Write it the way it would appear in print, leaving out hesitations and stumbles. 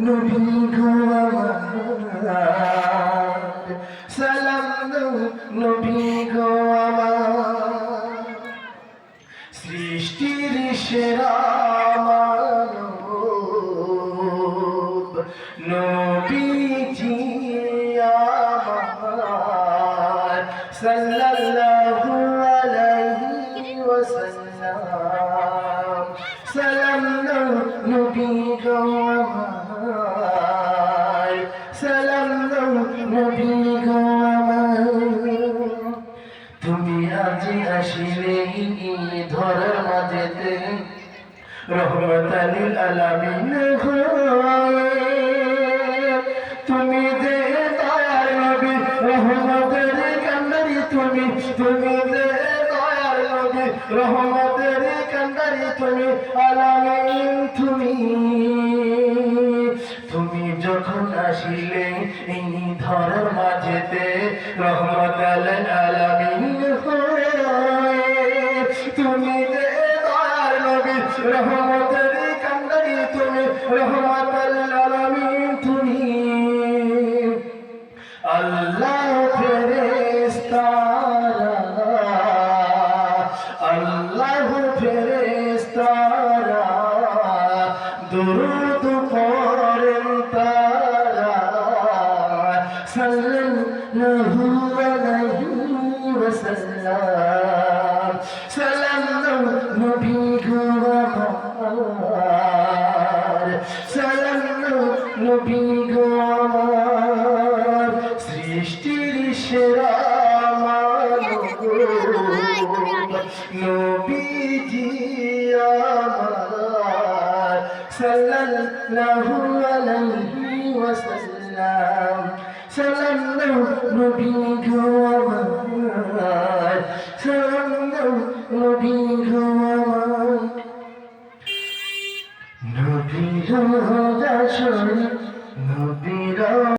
নবী গো আমার, সালাম দাও নবী গো আমার, সৃষ্টির সেরা মানব নবীজি আমার, সাল্লাল্লাহু আলাইহি ওয়াসাল্লাম। সালাম দাও নবী গো আমার, সালাম দাও নবী গো আমার, তুমি আজি আসিলে ধরার মাঝেতে রহমতাল লিল আলামিন হয়ে, তুমি যে দয়ার নবী রহমতের কান্ডারি, তুমি যে দয়ার নবী রহমতের কান্ডারি, তুমি আলামিন, তুমি যখন আসিলে এই ধরার মাঝেতে রহমতাল লিল আলামিন হয়ে, তুমি যে দয়ার নবী রহমতের কান্ডারি, তুমি রহমতাল লিল আলামিন, তুমি আল্লাহ ফেরেশতারা, আল্লাহ ফেরেশতারা দুরূদ পড়েন তারা, সাল্লাল্লাহু আলাইহি ওয়াসাল্লাম। সালাম দাও নবী গো আমার, সালাম দাও নবী গো আমার, সৃষ্টির সেরা মানব নবীজি আমার, সাল্লাল্লাহু আলাইহি ওয়াসাল্লাম। সালাম দাও নবী গো আমার, সালাম দাও নবী গো আমার, নবীর রাসূল নবীর